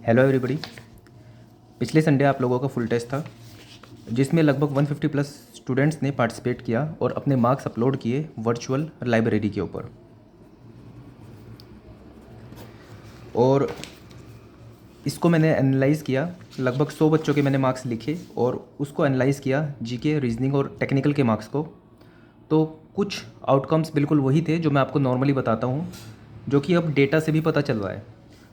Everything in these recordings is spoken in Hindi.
Hello everybody. पिछले संडे आप लोगों का फुल टेस्ट था जिसमें लगभग 150 प्लस स्टूडेंट्स ने पार्टिसिपेट किया और अपने मार्क्स अपलोड किए वर्चुअल लाइब्रेरी के ऊपर। और इसको मैंने एनालाइज़ किया, लगभग 100 बच्चों के मैंने मार्क्स लिखे और उसको एनालाइज़ किया जीके, रीजनिंग और टेक्निकल के मार्क्स को। तो कुछ आउटकम्स बिल्कुल वही थे जो मैं आपको नॉर्मली बताता हूँ, जो कि अब डेटा से भी पता चल रहा है।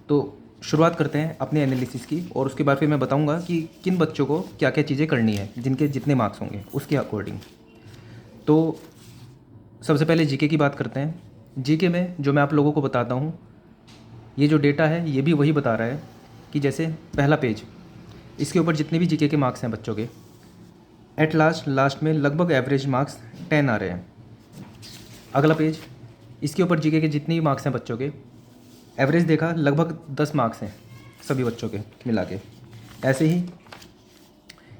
तो शुरुआत करते हैं अपने एनालिसिस की और उसके बाद फिर मैं बताऊंगा कि किन बच्चों को क्या क्या चीज़ें करनी है, जिनके जितने मार्क्स होंगे उसके अकॉर्डिंग। तो सबसे पहले जीके की बात करते हैं। जीके में जो मैं आप लोगों को बताता हूँ, ये जो डेटा है ये भी वही बता रहा है कि जैसे पहला पेज, इसके ऊपर जितने भी जीके के मार्क्स हैं बच्चों के, एट लास्ट में लगभग एवरेज मार्क्स 10 आ रहे हैं। अगला पेज, इसके ऊपर जीके के जितने भी मार्क्स हैं बच्चों के, एवरेज देखा लगभग 10 मार्क्स हैं सभी बच्चों के मिला के। ऐसे ही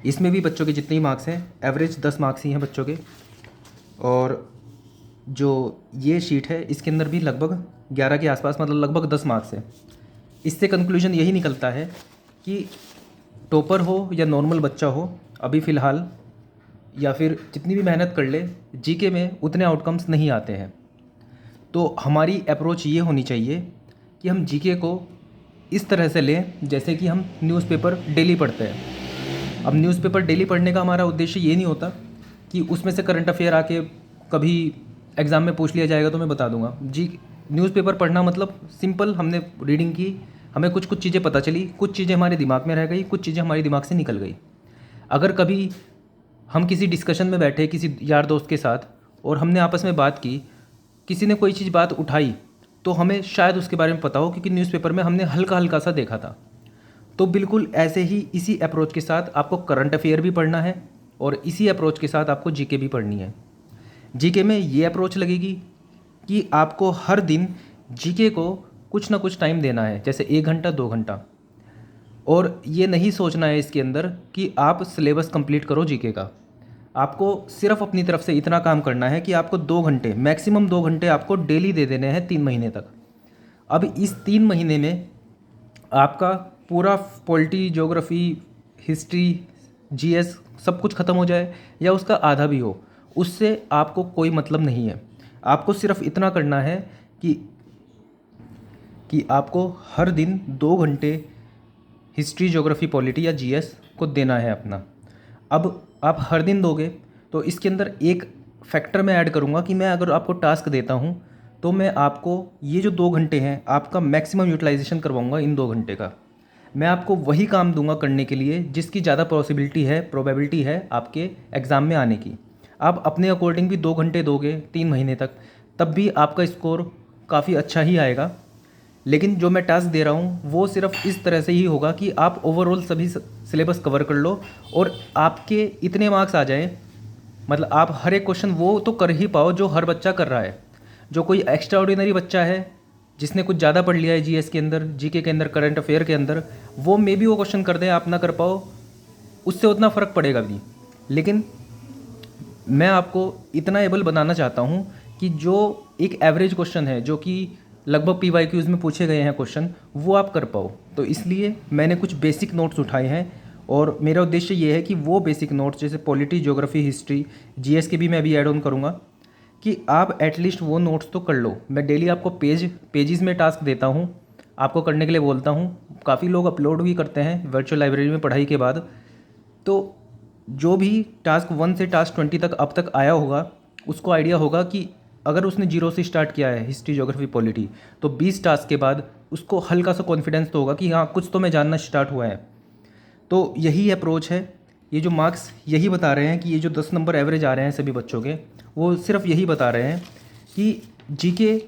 इसमें भी बच्चों के जितने ही मार्क्स हैं एवरेज 10 मार्क्स ही हैं बच्चों के। और जो ये शीट है इसके अंदर भी लगभग 11 के आसपास, मतलब लगभग 10 मार्क्स है। इससे कंक्लूजन यही निकलता है कि टॉपर हो या नॉर्मल बच्चा हो, अभी फ़िलहाल या फिर जितनी भी मेहनत कर ले, जीके में उतने आउटकम्स नहीं आते हैं। तो हमारी अप्रोच ये होनी चाहिए कि हम जीके को इस तरह से लें जैसे कि हम न्यूज़पेपर डेली पढ़ते हैं। अब न्यूज़पेपर डेली पढ़ने का हमारा उद्देश्य ये नहीं होता कि उसमें से करंट अफेयर आके कभी एग्ज़ाम में पूछ लिया जाएगा तो मैं बता दूंगा। जी, न्यूज़पेपर पढ़ना मतलब सिंपल, हमने रीडिंग की, हमें कुछ कुछ चीज़ें पता चली, कुछ चीज़ें हमारे दिमाग में रह गई, कुछ चीज़ें हमारे दिमाग से निकल गई। अगर कभी हम किसी डिस्कशन में बैठे किसी यार दोस्त के साथ और हमने आपस में बात की, किसी ने कोई चीज़ बात उठाई, तो हमें शायद उसके बारे में पता हो क्योंकि न्यूज़पेपर में हमने हल्का हल्का सा देखा था। तो बिल्कुल ऐसे ही इसी अप्रोच के साथ आपको करंट अफेयर भी पढ़ना है और इसी अप्रोच के साथ आपको जीके भी पढ़नी है। जीके में ये अप्रोच लगेगी कि आपको हर दिन जीके को कुछ ना कुछ टाइम देना है, जैसे 1 घंटा 2 घंटा। और ये नहीं सोचना है इसके अंदर कि आप सिलेबस कंप्लीट करो जीके का। आपको सिर्फ अपनी तरफ से इतना काम करना है कि आपको 2 घंटे, मैक्सिमम 2 घंटे आपको डेली दे देने हैं 3 महीने तक। अब इस 3 महीने में आपका पूरा पॉलिटी, ज्योग्राफी, हिस्ट्री, जीएस सब कुछ ख़त्म हो जाए या उसका आधा भी हो, उससे आपको कोई मतलब नहीं है। आपको सिर्फ इतना करना है कि आपको हर दिन 2 घंटे हिस्ट्री, ज्योग्राफी, पॉलिटी या जीएस को देना है अपना। अब आप हर दिन दोगे तो इसके अंदर एक फैक्टर मैं ऐड करूँगा कि मैं अगर आपको टास्क देता हूँ तो मैं आपको ये जो 2 घंटे हैं आपका मैक्सिमम यूटिलाइजेशन करवाऊँगा। इन 2 घंटे का मैं आपको वही काम दूंगा करने के लिए जिसकी ज़्यादा प्रोबेबिलिटी है आपके एग्ज़ाम में आने की। आप अपने अकॉर्डिंग भी 2 घंटे दोगे 3 महीने तक, तब भी आपका स्कोर काफ़ी अच्छा ही आएगा। लेकिन जो मैं टास्क दे रहा हूँ वो सिर्फ इस तरह से ही होगा कि आप ओवरऑल सभी सिलेबस कवर कर लो और आपके इतने मार्क्स आ जाएं, मतलब आप हर एक क्वेश्चन वो तो कर ही पाओ जो हर बच्चा कर रहा है। जो कोई एक्स्ट्रा ऑर्डिनरी बच्चा है जिसने कुछ ज़्यादा पढ़ लिया है जीएस के अंदर, जीके के अंदर, करंट अफेयर के अंदर, वो मे भी वो क्वेश्चन कर दें, आप ना कर पाओ, उससे उतना फ़र्क पड़ेगा भी नहीं। लेकिन मैं आपको इतना एबल बनाना चाहता हूँ कि जो एक एवरेज क्वेश्चन है, जो कि लगभग पीवाईक्यूज़ में पूछे गए हैं क्वेश्चन, वो आप कर पाओ। तो इसलिए मैंने कुछ बेसिक नोट्स उठाए हैं और मेरा उद्देश्य ये है कि वो बेसिक नोट्स जैसे पॉलिटी, ज्योग्राफी, हिस्ट्री, जीएस के भी मैं अभी ऐड ऑन करूँगा कि आप एटलीस्ट वो नोट्स तो कर लो। मैं डेली आपको पेजेस में टास्क देता हूँ, आपको करने के लिए बोलता हूँ। काफ़ी लोग अपलोड भी करते हैं वर्चुअल लाइब्रेरी में पढ़ाई के बाद। तो जो भी टास्क 1 से टास्क 20 तक अब तक आया होगा उसको आइडिया होगा कि अगर उसने 0 से स्टार्ट किया है हिस्ट्री, ज्योग्राफी, पॉलिटी, तो 20 टास्क के बाद उसको हल्का सा कॉन्फिडेंस तो होगा कि हाँ कुछ तो मैं जानना स्टार्ट हुआ है। तो यही अप्रोच है। ये जो मार्क्स यही बता रहे हैं कि ये जो 10 नंबर एवरेज आ रहे हैं सभी बच्चों के, वो सिर्फ यही बता रहे हैं कि जीके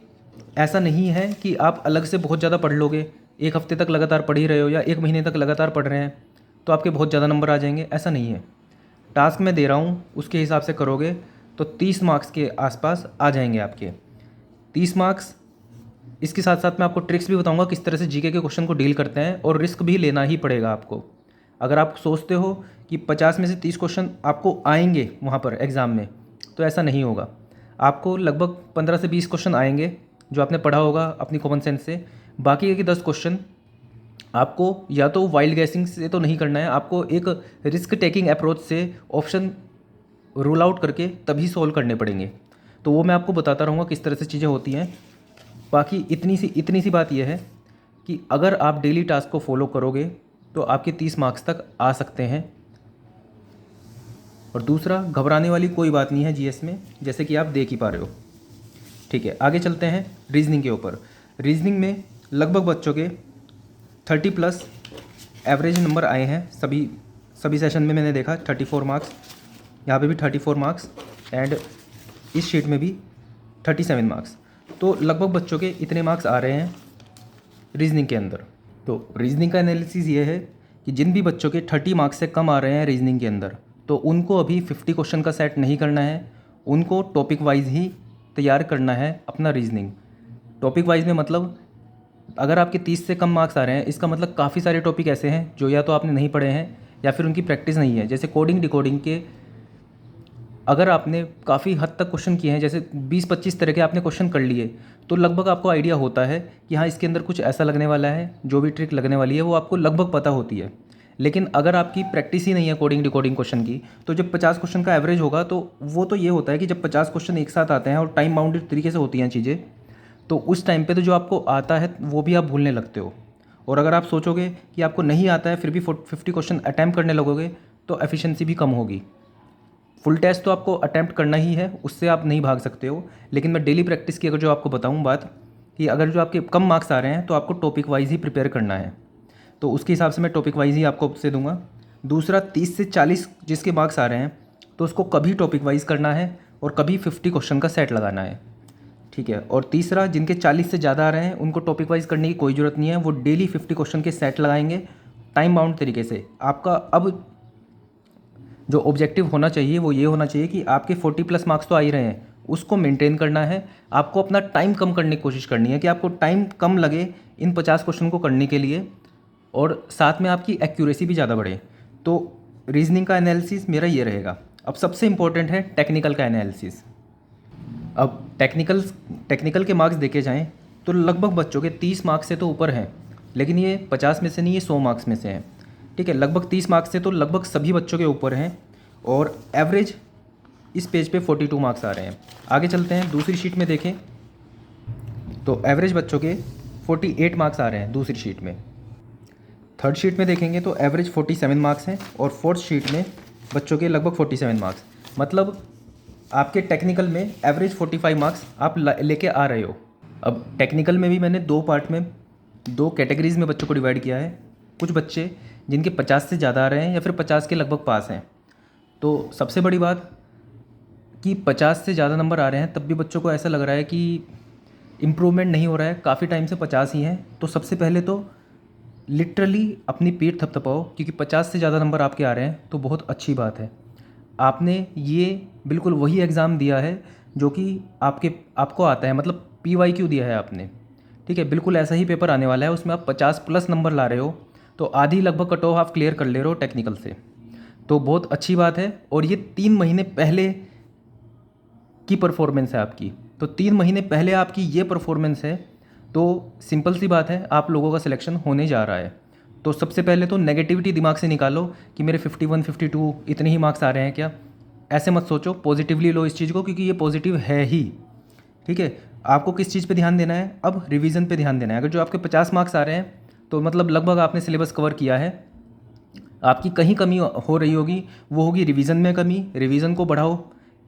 ऐसा नहीं है कि आप अलग से बहुत ज़्यादा पढ़ लोगे, 1 हफ्ते तक लगातार पढ़ ही रहे हो या 1 महीने तक लगातार पढ़ रहे हैं तो आपके बहुत ज़्यादा नंबर आ जाएंगे, ऐसा नहीं है। टास्क मैं दे रहा हूँ उसके हिसाब से करोगे तो 30 मार्क्स के आसपास आ जाएंगे आपके 30 मार्क्स। इसके साथ साथ मैं आपको ट्रिक्स भी बताऊंगा किस तरह से जीके के क्वेश्चन को डील करते हैं, और रिस्क भी लेना ही पड़ेगा आपको। अगर आप सोचते हो कि 50 में से 30 क्वेश्चन आपको आएंगे वहाँ पर एग्ज़ाम में, तो ऐसा नहीं होगा। आपको लगभग 15 से 20 क्वेश्चन आएंगे जो आपने पढ़ा होगा अपनी कॉमन सेंस से। बाकी के 10 क्वेश्चन आपको या तो वाइल्ड गैसिंग से तो नहीं करना है, आपको एक रिस्क टेकिंग अप्रोच से ऑप्शन रूल आउट करके तभी सॉल्व करने पड़ेंगे। तो वो मैं आपको बताता रहूँगा किस तरह से चीज़ें होती हैं। बाकी इतनी सी बात यह है कि अगर आप डेली टास्क को फॉलो करोगे तो आपके 30 मार्क्स तक आ सकते हैं। और दूसरा, घबराने वाली कोई बात नहीं है जीएस में, जैसे कि आप देख ही पा रहे हो। ठीक है, आगे चलते हैं रीजनिंग के ऊपर। रीजनिंग में लगभग बच्चों के 30+ एवरेज नंबर आए हैं। सभी सेशन में मैंने देखा 34 मार्क्स, यहाँ पे भी 34 मार्क्स एंड इस शीट में भी 37 मार्क्स। तो लगभग बच्चों के इतने मार्क्स आ रहे हैं रीजनिंग के अंदर। तो रीजनिंग का एनालिसिस ये है कि जिन भी बच्चों के 30 मार्क्स से कम आ रहे हैं रीजनिंग के अंदर, तो उनको अभी 50 क्वेश्चन का सेट नहीं करना है, उनको टॉपिक वाइज ही तैयार करना है अपना रीजनिंग। टॉपिक वाइज में मतलब अगर आपके 30 से कम मार्क्स आ रहे हैं, इसका मतलब काफ़ी सारे टॉपिक ऐसे हैं जो या तो आपने नहीं पढ़े हैं या फिर उनकी प्रैक्टिस नहीं है। जैसे कोडिंग डिकोडिंग के अगर आपने काफ़ी हद तक क्वेश्चन किए हैं, जैसे 20-25 तरह के आपने क्वेश्चन कर लिए, तो लगभग आपको आइडिया होता है कि हाँ इसके अंदर कुछ ऐसा लगने वाला है, जो भी ट्रिक लगने वाली है वो आपको लगभग पता होती है। लेकिन अगर आपकी प्रैक्टिस ही नहीं है कोडिंग डिकोडिंग क्वेश्चन की, तो जब 50 क्वेश्चन का एवरेज होगा तो वो तो ये होता है कि जब 50 क्वेश्चन एक साथ आते हैं और टाइम बाउंडेड तरीके से होती हैं चीज़ें, तो उस टाइम पे तो जो आपको आता है वो भी आप भूलने लगते हो। और अगर आप सोचोगे कि आपको नहीं आता है फिर भी 50 क्वेश्चन अटैम्प्ट करने लगोगे, तो एफिशिएंसी भी कम होगी। फुल टेस्ट तो आपको अटैम्प्ट करना ही है, उससे आप नहीं भाग सकते हो। लेकिन मैं डेली प्रैक्टिस की अगर जो आपको बताऊँ बात, कि अगर जो आपके कम मार्क्स आ रहे हैं तो आपको टॉपिक वाइज ही प्रिपेयर करना है, तो उसके हिसाब से मैं टॉपिक वाइज ही आपको से दूंगा। दूसरा, 30 से 40 जिसके मार्क्स आ रहे हैं तो उसको कभी टॉपिक वाइज करना है और कभी 50 क्वेश्चन का सेट लगाना है। ठीक है। और तीसरा, जिनके 40 से ज़्यादा आ रहे हैं उनको टॉपिक वाइज करने की कोई ज़रूरत नहीं है, वो डेली 50 क्वेश्चन के सेट लगाएंगे टाइम बाउंड तरीके से। आपका अब जो ऑब्जेक्टिव होना चाहिए वो ये होना चाहिए कि आपके 40+ मार्क्स तो आ ही रहे हैं, उसको मेंटेन करना है। आपको अपना टाइम कम करने की कोशिश करनी है कि आपको टाइम कम लगे इन 50 क्वेश्चन को करने के लिए, और साथ में आपकी एक्यूरेसी भी ज़्यादा बढ़े। तो रीजनिंग का एनालिसिस मेरा ये रहेगा। अब सबसे इम्पोर्टेंट है टेक्निकल का एनालिसिस। अब टेक्निकल के मार्क्स देखे जाएँ तो लगभग बच्चों के 30 मार्क्स से तो ऊपर हैं, लेकिन ये 50 में से नहीं, ये 100 मार्क्स में से हैं। ठीक है, लगभग 30 मार्क्स से तो लगभग सभी बच्चों के ऊपर हैं, और एवरेज इस पेज पे 42 मार्क्स आ रहे हैं। आगे चलते हैं, दूसरी शीट में देखें तो एवरेज बच्चों के 48 मार्क्स आ रहे हैं दूसरी शीट में। थर्ड शीट में देखेंगे तो एवरेज 47 मार्क्स हैं, और फोर्थ शीट में बच्चों के लगभग 47 मार्क्स। मतलब आपके टेक्निकल में एवरेज 45 मार्क्स आप लेके आ रहे हो। अब टेक्निकल में भी मैंने दो कैटेगरीज़ में बच्चों को डिवाइड किया है। कुछ बच्चे जिनके 50 से ज़्यादा आ रहे हैं या फिर 50 के लगभग पास हैं। तो सबसे बड़ी बात कि 50 से ज़्यादा नंबर आ रहे हैं तब भी बच्चों को ऐसा लग रहा है कि इम्प्रूवमेंट नहीं हो रहा है, काफ़ी टाइम से 50 ही हैं। तो सबसे पहले तो लिटरली अपनी पीठ थपथपाओ, क्योंकि 50 से ज़्यादा नंबर आपके आ रहे हैं तो बहुत अच्छी बात है। आपने ये बिल्कुल वही एग्ज़ाम दिया है जो कि आपको आता है, मतलब PYQ दिया है आपने। ठीक है, बिल्कुल ऐसा ही पेपर आने वाला है, उसमें आप 50+ नंबर ला रहे हो, तो आधी लगभग कट ऑफ आप क्लियर कर ले रहे हो टेक्निकल से, तो बहुत अच्छी बात है। और ये 3 महीने पहले की परफॉर्मेंस है आपकी, तो 3 महीने पहले आपकी ये परफॉर्मेंस है, तो सिंपल सी बात है आप लोगों का सिलेक्शन होने जा रहा है। तो सबसे पहले तो नेगेटिविटी दिमाग से निकालो कि मेरे 51 52 इतने ही मार्क्स आ रहे हैं क्या, ऐसे मत सोचो, पॉजिटिवली लो इस चीज़ को, क्योंकि ये पॉजिटिव है ही। ठीक है, आपको किस चीज़ पे ध्यान देना है, अब रिवीजन पे ध्यान देना है। अगर जो आपके 50 मार्क्स आ रहे हैं तो मतलब लगभग आपने सिलेबस कवर किया है। आपकी कहीं कमी हो रही होगी, वो होगी रिवीजन में कमी। रिवीजन को बढ़ाओ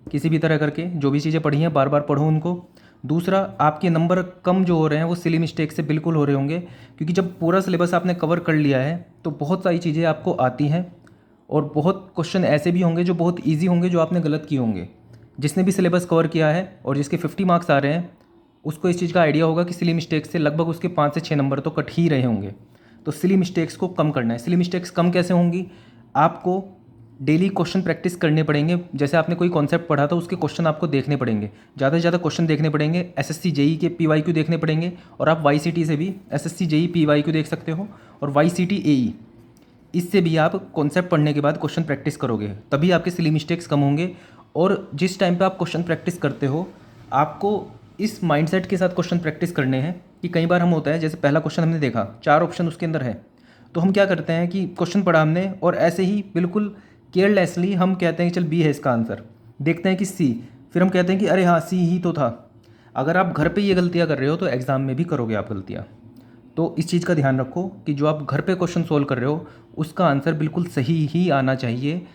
किसी भी तरह करके, जो भी चीज़ें पढ़ी हैं बार बार पढ़ो उनको। दूसरा, आपके नंबर कम जो हो रहे हैं वो सिली मिस्टेक से बिल्कुल हो रहे होंगे, क्योंकि जब पूरा सिलेबस आपने कवर कर लिया है तो बहुत सारी चीज़ें आपको आती हैं, और बहुत क्वेश्चन ऐसे भी होंगे जो बहुत ईजी होंगे जो आपने गलत किए होंगे। जिसने भी सिलेबस कवर किया है और जिसके 50 मार्क्स आ रहे हैं उसको इस चीज़ का आइडिया होगा कि सिली मिस्टेक्स से लगभग उसके 5 से 6 नंबर तो कट ही रहे होंगे। तो सिली मिस्टेक्स को कम करना है। सिली मिस्टेक्स कम कैसे होंगी, आपको डेली क्वेश्चन प्रैक्टिस करने पड़ेंगे। जैसे आपने कोई कॉन्सेप्ट पढ़ा था उसके क्वेश्चन आपको देखने पड़ेंगे, ज़्यादा से ज़्यादा क्वेश्चन देखने पड़ेंगे। SSC JEE के PYQ देखने पड़ेंगे, और आप YCT से भी SSC JEE PYQ देख सकते हो, और YCT AE, इससे भी आप कॉन्सेप्ट पढ़ने के बाद क्वेश्चन प्रैक्टिस करोगे, तभी आपके सिली मिस्टेक्स कम होंगे। और जिस टाइम पे आप क्वेश्चन प्रैक्टिस करते हो, आपको इस माइंडसेट के साथ क्वेश्चन प्रैक्टिस करने हैं कि कई बार हम होता है, जैसे पहला क्वेश्चन हमने देखा 4 ऑप्शन उसके अंदर है, तो हम क्या करते हैं कि क्वेश्चन पढ़ा हमने और ऐसे ही बिल्कुल केयरलेसली हम कहते हैं कि चल बी है इसका आंसर, देखते हैं कि सी, फिर हम कहते हैं कि अरे हाँ सी ही तो था। अगर आप घर पे ये गलतियाँ कर रहे हो तो एग्ज़ाम में भी करोगे आप गलतियाँ। तो इस चीज़ का ध्यान रखो कि जो आप घर पे क्वेश्चन सोल्व कर रहे हो उसका आंसर बिल्कुल सही ही आना चाहिए।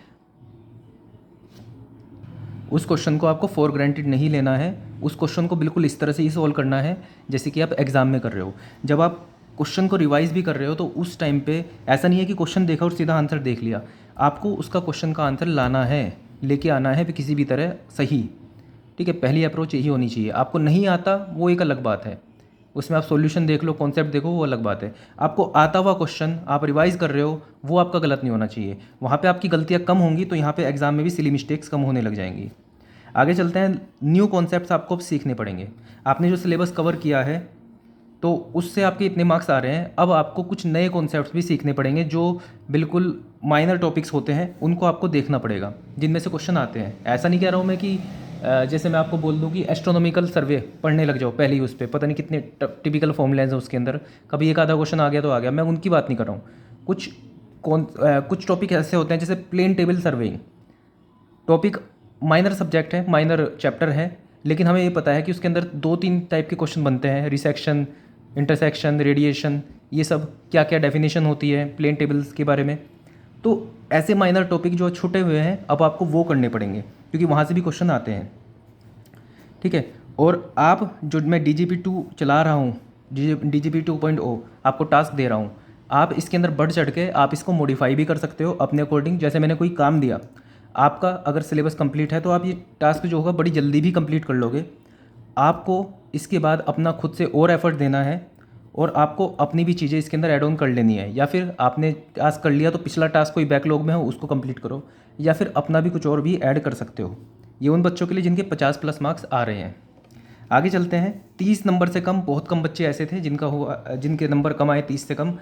उस क्वेश्चन को आपको फॉर ग्रांटेड नहीं लेना है, उस क्वेश्चन को बिल्कुल इस तरह से ही सॉल्व करना है जैसे कि आप एग्ज़ाम में कर रहे हो। जब आप क्वेश्चन को रिवाइज भी कर रहे हो तो उस टाइम पे ऐसा नहीं है कि क्वेश्चन देखा और सीधा आंसर देख लिया, आपको उसका क्वेश्चन का आंसर लाना है, लेके आना है किसी भी तरह सही। ठीक है, पहली अप्रोच यही होनी चाहिए। आपको नहीं आता वो एक अलग बात है, उसमें आप सॉल्यूशन देख लो, कॉन्सेप्ट देखो, वो अलग बात है। आपको आता हुआ क्वेश्चन आप रिवाइज कर रहे हो वो आपका गलत नहीं होना चाहिए, वहाँ पे आपकी गलतियाँ कम होंगी तो यहाँ पे एग्ज़ाम में भी सिली मिस्टेक्स कम होने लग जाएंगी। आगे चलते हैं, न्यू कॉन्सेप्ट्स आपको अब सीखने पड़ेंगे। आपने जो सिलेबस कवर किया है तो उससे आपके इतने मार्क्स आ रहे हैं, अब आपको कुछ नए कॉन्सेप्ट्स भी सीखने पड़ेंगे जो बिल्कुल माइनर टॉपिक्स होते हैं, उनको आपको देखना पड़ेगा जिनमें से क्वेश्चन आते हैं। ऐसा नहीं कह रहा हूँ मैं कि जैसे मैं आपको बोल दूँ कि एस्ट्रोनॉमिकल सर्वे पढ़ने लग जाओ पहले ही, उस पर पता नहीं कितने टिपिकल फॉर्मूलाज हैं उसके अंदर, कभी एक आधा क्वेश्चन आ गया तो आ गया, मैं उनकी बात नहीं कर रहा हूँ। कुछ टॉपिक ऐसे होते हैं जैसे plane table surveying, topic minor subject है, माइनर चैप्टर है, लेकिन हमें ये पता है कि उसके अंदर 2-3 टाइप के क्वेश्चन बनते हैं, रिसेक्शन, इंटरसेक्शन, रेडिएशन, ये सब क्या क्या डेफिनेशन होती है प्लेन टेबल्स के बारे में। तो ऐसे माइनर टॉपिक जो छूटे हुए हैं अब आपको वो करने पड़ेंगे क्योंकि वहाँ से भी क्वेश्चन आते हैं। ठीक है, और आप जो मैं DGP2 चला रहा हूँ, DGP 2.0 आपको टास्क दे रहा हूँ, आप इसके अंदर बढ़ चढ़ के आप इसको मॉडिफाई भी कर सकते हो अपने अकॉर्डिंग। जैसे मैंने कोई काम दिया आपका, अगर सिलेबस कंप्लीट है तो आप ये टास्क जो होगा बड़ी जल्दी भी कंप्लीट कर लोगे। आपको इसके बाद अपना खुद से और एफर्ट देना है और आपको अपनी भी चीज़ें इसके अंदर ऐड ऑन कर लेनी है, या फिर आपने टास्क कर लिया तो पिछला टास्क कोई बैकलॉग में हो उसको कंप्लीट करो, या फिर अपना भी कुछ और भी ऐड कर सकते हो। ये उन बच्चों के लिए जिनके 50+ मार्क्स आ रहे हैं। आगे चलते हैं, 30 नंबर से कम, बहुत कम बच्चे ऐसे थे जिनके नंबर कम आए 30 से कम।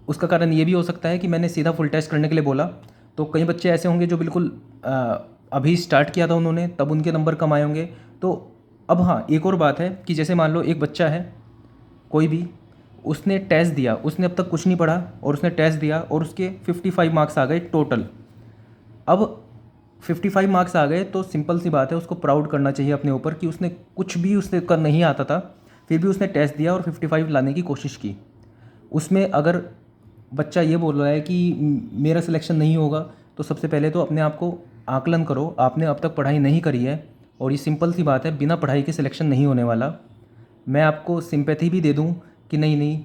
उसका कारण ये भी हो सकता है कि मैंने सीधा फुल टेस्ट करने के लिए बोला, तो कई बच्चे ऐसे होंगे जो बिल्कुल अभी स्टार्ट किया था उन्होंने, तब उनके नंबर कम आए होंगे। तो अब हाँ, एक और बात है कि जैसे मान लो एक बच्चा है कोई भी, उसने टेस्ट दिया, उसने अब तक कुछ नहीं पढ़ा और उसने टेस्ट दिया और उसके 55 मार्क्स आ गए टोटल। अब 55 मार्क्स आ गए तो सिंपल सी बात है, उसको प्राउड करना चाहिए अपने ऊपर कि उसने कुछ भी उसने कर नहीं आता था, फिर भी उसने टेस्ट दिया और 55 लाने की कोशिश की। उसमें अगर बच्चा ये बोल रहा है कि मेरा सिलेक्शन नहीं होगा, तो सबसे पहले तो अपने आप को आकलन करो, आपने अब तक पढ़ाई नहीं करी है और ये सिंपल सी बात है, बिना पढ़ाई के सिलेक्शन नहीं होने वाला। मैं आपको सिंपैथी भी दे दूं कि नहीं नहीं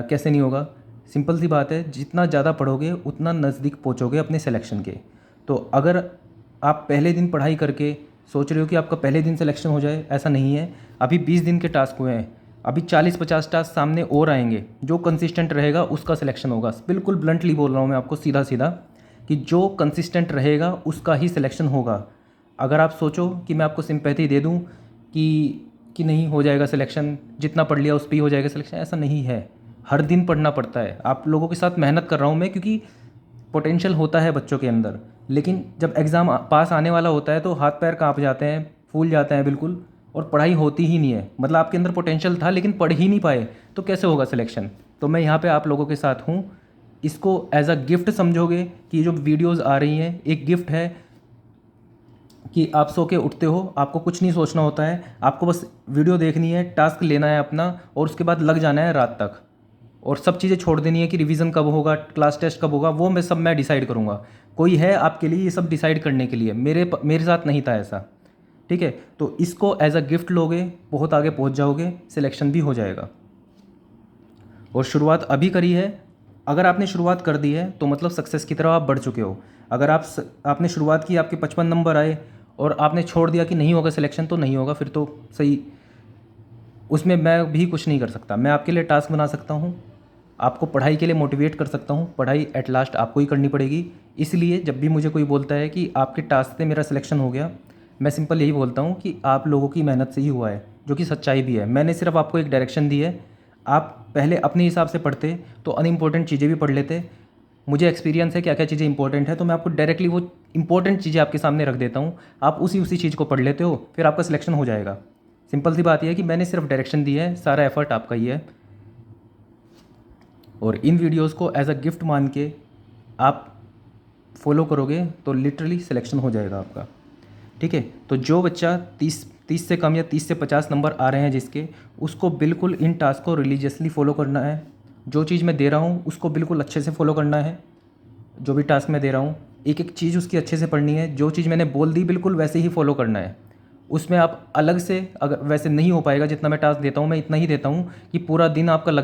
कैसे नहीं होगा, सिंपल सी बात है, जितना ज़्यादा पढ़ोगे उतना नज़दीक पहुंचोगे अपने सिलेक्शन के। तो अगर आप पहले दिन पढ़ाई करके सोच रहे हो कि आपका पहले दिन सिलेक्शन हो जाए, ऐसा नहीं है। अभी 20 दिन के टास्क हुए हैं, अभी 40-50 टास्क सामने और आएंगे, जो कंसिस्टेंट रहेगा उसका सिलेक्शन होगा। बिल्कुल ब्लंटली बोल रहा हूँ मैं आपको सीधा सीधा कि जो कंसिस्टेंट रहेगा उसका ही सिलेक्शन होगा। अगर आप सोचो कि मैं आपको सिंपैथी दे दूँ कि नहीं हो जाएगा सिलेक्शन, जितना पढ़ लिया उस पर ही हो जाएगा सिलेक्शन, ऐसा नहीं है। हर दिन पढ़ना पड़ता है। आप लोगों के साथ मेहनत कर रहा हूँ मैं, क्योंकि पोटेंशियल होता है बच्चों के अंदर, लेकिन जब एग्ज़ाम पास आने वाला होता है तो हाथ पैर कांप जाते हैं, फूल जाते हैं बिल्कुल, और पढ़ाई होती ही नहीं है। मतलब आपके अंदर पोटेंशियल था लेकिन पढ़ ही नहीं पाए, तो कैसे होगा सिलेक्शन। तो मैं यहाँ पे आप लोगों के साथ हूँ। इसको एज अ गिफ्ट समझोगे कि ये जो वीडियोज़ आ रही हैं एक गिफ्ट है कि आप सो के उठते हो, आपको कुछ नहीं सोचना होता है, आपको बस वीडियो देखनी है, टास्क लेना है अपना और उसके बाद लग जाना है रात तक, और सब चीज़ें छोड़ देनी है कि रिवीजन कब होगा, क्लास टेस्ट कब होगा, वो मैं डिसाइड करूँगा। कोई है आपके लिए ये सब डिसाइड करने के लिए, मेरे साथ नहीं था ऐसा। ठीक है, तो इसको एज अ गिफ्ट लोगे, बहुत आगे पहुँच जाओगे, सिलेक्शन भी हो जाएगा। और शुरुआत अभी करी है, अगर आपने शुरुआत कर दी है तो मतलब सक्सेस की तरफ आप बढ़ चुके हो। अगर आपने शुरुआत की, आपके 55 नंबर आए और आपने छोड़ दिया कि नहीं होगा सिलेक्शन, तो नहीं होगा, फिर तो सही, उसमें मैं भी कुछ नहीं कर सकता। मैं आपके लिए टास्क बना सकता हूँ, आपको पढ़ाई के लिए मोटिवेट कर सकता हूँ, पढ़ाई एट लास्ट आपको ही करनी पड़ेगी। इसलिए जब भी मुझे कोई बोलता है कि आपके टास्क से मेरा सिलेक्शन हो गया, मैं सिंपल यही बोलता हूँ कि आप लोगों की मेहनत से ही हुआ है, जो कि सच्चाई भी है। मैंने सिर्फ आपको एक डायरेक्शन दी है, आप पहले अपने हिसाब से पढ़ते तो अनइम्पोर्टेंट चीज़ें भी पढ़ लेते। मुझे एक्सपीरियंस है क्या क्या चीज़ें इंपॉर्टेंट है, तो मैं आपको डायरेक्टली वो इंपॉर्टेंट चीज़ें आपके सामने रख देता हूँ, आप उसी चीज़ को पढ़ लेते हो, फिर आपका सिलेक्शन हो जाएगा। सिंपल सी बात यह है कि मैंने सिर्फ डायरेक्शन दी है, सारा एफर्ट आपका ही है। और इन वीडियोस को एज अ गिफ्ट मान के आप फॉलो करोगे तो लिटरली सिलेक्शन हो जाएगा आपका। ठीक है, तो जो बच्चा 30 से कम या 30 से 50 नंबर आ रहे हैं जिसके, उसको बिल्कुल इन टास्क को रिलीजियसली फॉलो करना है। जो चीज़ मैं दे रहा हूँ उसको बिल्कुल अच्छे से फॉलो करना है। जो भी टास्क मैं दे रहा हूँ एक एक चीज़ उसकी अच्छे से पढ़नी है। जो चीज़ मैंने बोल दी बिल्कुल वैसे ही फॉलो करना है। उसमें आप अलग से, अगर वैसे नहीं हो पाएगा जितना मैं टास्क देता हूँ, मैं इतना ही देता हूँ कि पूरा दिन आपका लग